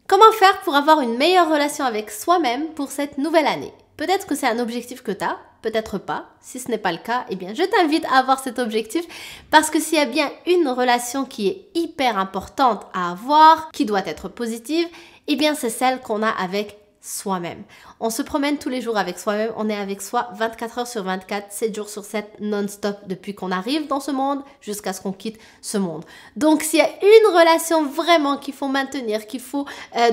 Comment faire pour avoir une meilleure relation avec soi-même pour cette nouvelle année? Peut-être que c'est un objectif que tu as, peut-être pas. Si ce n'est pas le cas, eh bien, je t'invite à avoir cet objectif parce que s'il y a bien une relation qui est hyper importante à avoir, qui doit être positive, eh bien, c'est celle qu'on a avec soi-même. On se promène tous les jours avec soi-même, on est avec soi 24 heures sur 24, 7 jours sur 7, non-stop depuis qu'on arrive dans ce monde jusqu'à ce qu'on quitte ce monde. Donc s'il y a une relation vraiment qu'il faut maintenir, qu'il faut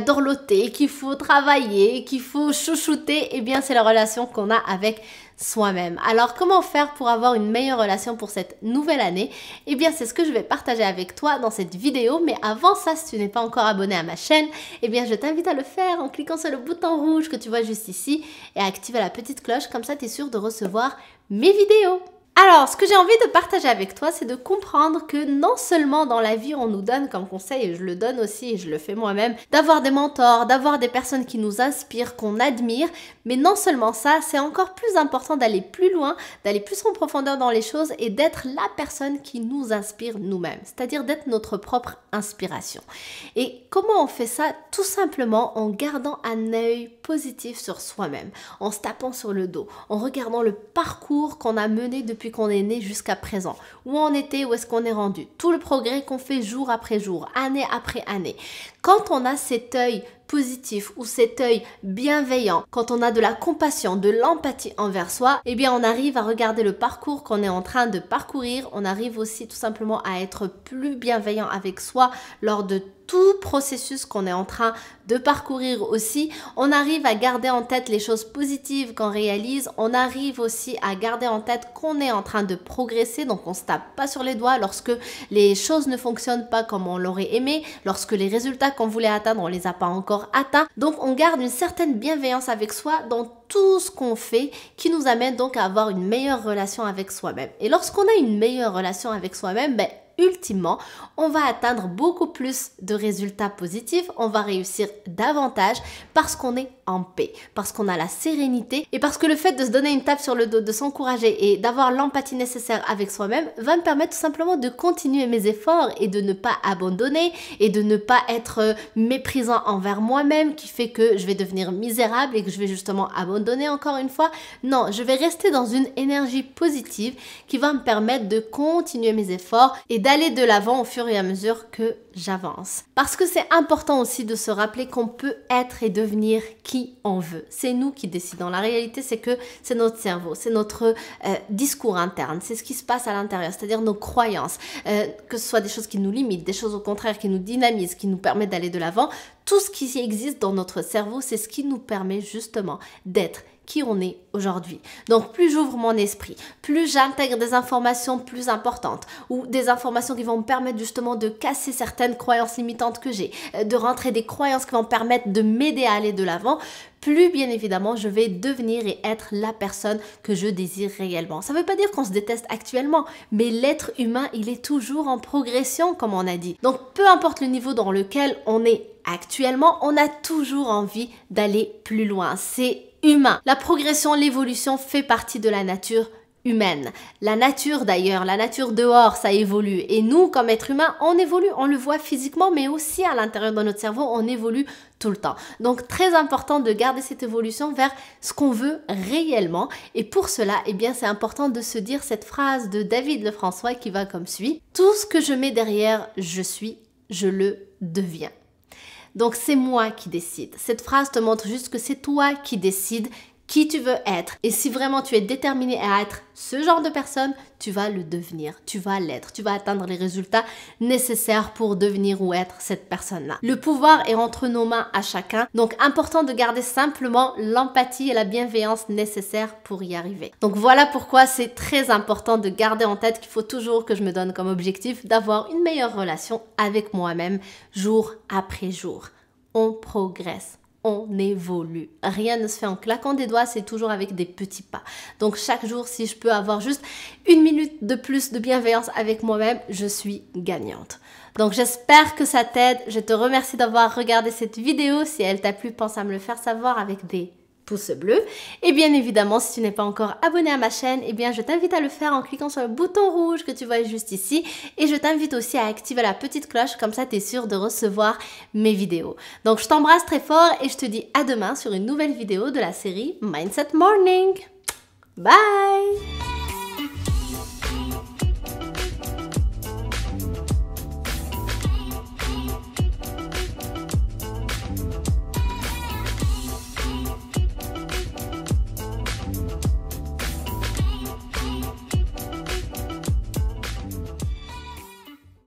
dorloter, qu'il faut travailler, qu'il faut chouchouter, eh bien c'est la relation qu'on a avec soi-même. Alors comment faire pour avoir une meilleure relation pour cette nouvelle année? Eh bien c'est ce que je vais partager avec toi dans cette vidéo, mais avant ça, si tu n'es pas encore abonné à ma chaîne, eh bien je t'invite à le faire en cliquant sur le bouton rouge que tu vois juste ici et à activer la petite cloche, comme ça tu es sûr de recevoir mes vidéos. Alors, ce que j'ai envie de partager avec toi, c'est de comprendre que non seulement dans la vie, on nous donne comme conseil, et je le donne aussi, et je le fais moi-même, d'avoir des mentors, d'avoir des personnes qui nous inspirent, qu'on admire, mais non seulement ça, c'est encore plus important d'aller plus loin, d'aller plus en profondeur dans les choses et d'être la personne qui nous inspire nous-mêmes, c'est-à-dire d'être notre propre inspiration. Et comment on fait ça? Tout simplement en gardant un œil positif sur soi-même, en se tapant sur le dos, en regardant le parcours qu'on a mené depuis qu'on est né jusqu'à présent, où on était, où est-ce qu'on est rendu, tout le progrès qu'on fait jour après jour, année après année. Quand on a cet œil positif ou cet œil bienveillant, quand on a de la compassion, de l'empathie envers soi, eh bien on arrive à regarder le parcours qu'on est en train de parcourir, on arrive aussi tout simplement à être plus bienveillant avec soi lors de tout processus qu'on est en train de parcourir aussi. On arrive à garder en tête les choses positives qu'on réalise, on arrive aussi à garder en tête qu'on est en train de progresser, donc on se tape pas sur les doigts lorsque les choses ne fonctionnent pas comme on l'aurait aimé, lorsque les résultats qu'on voulait atteindre, on les a pas encore atteints. Donc on garde une certaine bienveillance avec soi dans tout ce qu'on fait, qui nous amène donc à avoir une meilleure relation avec soi-même. Et lorsqu'on a une meilleure relation avec soi-même, ultimement, on va atteindre beaucoup plus de résultats positifs, on va réussir davantage parce qu'on est en paix, parce qu'on a la sérénité et parce que le fait de se donner une tape sur le dos, de s'encourager et d'avoir l'empathie nécessaire avec soi-même va me permettre tout simplement de continuer mes efforts et de ne pas abandonner et de ne pas être méprisant envers moi-même qui fait que je vais devenir misérable et que je vais justement abandonner encore une fois. Non, je vais rester dans une énergie positive qui va me permettre de continuer mes efforts et d'aller de l'avant au fur et à mesure que j'avance. Parce que c'est important aussi de se rappeler qu'on peut être et devenir qui on veut. C'est nous qui décidons. La réalité, c'est que c'est notre cerveau, c'est notre discours interne, c'est ce qui se passe à l'intérieur, c'est-à-dire nos croyances, que ce soit des choses qui nous limitent, des choses au contraire qui nous dynamisent, qui nous permettent d'aller de l'avant. Tout ce qui existe dans notre cerveau, c'est ce qui nous permet justement d'être qui on est aujourd'hui. Donc plus j'ouvre mon esprit, plus j'intègre des informations plus importantes ou des informations qui vont me permettre justement de casser certaines croyances limitantes que j'ai, de rentrer des croyances qui vont me permettre de m'aider à aller de l'avant, plus bien évidemment je vais devenir et être la personne que je désire réellement. Ça ne veut pas dire qu'on se déteste actuellement, mais l'être humain, il est toujours en progression comme on a dit. Donc peu importe le niveau dans lequel on est actuellement, on a toujours envie d'aller plus loin. C'est humain. La progression, l'évolution fait partie de la nature humaine. La nature d'ailleurs, la nature dehors, ça évolue. Et nous, comme êtres humains, on évolue, on le voit physiquement, mais aussi à l'intérieur de notre cerveau, on évolue tout le temps. Donc très important de garder cette évolution vers ce qu'on veut réellement. Et pour cela, eh bien, c'est important de se dire cette phrase de David Lefrançois qui va comme suit. Tout ce que je mets derrière, je suis, je le deviens. Donc c'est moi qui décide. Cette phrase te montre juste que c'est toi qui décides qui tu veux être. Et si vraiment tu es déterminé à être ce genre de personne, tu vas le devenir, tu vas l'être, tu vas atteindre les résultats nécessaires pour devenir ou être cette personne-là. Le pouvoir est entre nos mains à chacun, donc important de garder simplement l'empathie et la bienveillance nécessaires pour y arriver. Donc voilà pourquoi c'est très important de garder en tête qu'il faut toujours que je me donne comme objectif d'avoir une meilleure relation avec moi-même jour après jour. On progresse. On évolue. Rien ne se fait en claquant des doigts, c'est toujours avec des petits pas. Donc chaque jour, si je peux avoir juste une minute de plus de bienveillance avec moi-même, je suis gagnante. Donc j'espère que ça t'aide. Je te remercie d'avoir regardé cette vidéo. Si elle t'a plu, pense à me le faire savoir avec des pouce bleu. Et bien évidemment, si tu n'es pas encore abonné à ma chaîne, eh bien je t'invite à le faire en cliquant sur le bouton rouge que tu vois juste ici. Et je t'invite aussi à activer la petite cloche, comme ça tu es sûr de recevoir mes vidéos. Donc je t'embrasse très fort et je te dis à demain sur une nouvelle vidéo de la série Mindset Morning. Bye!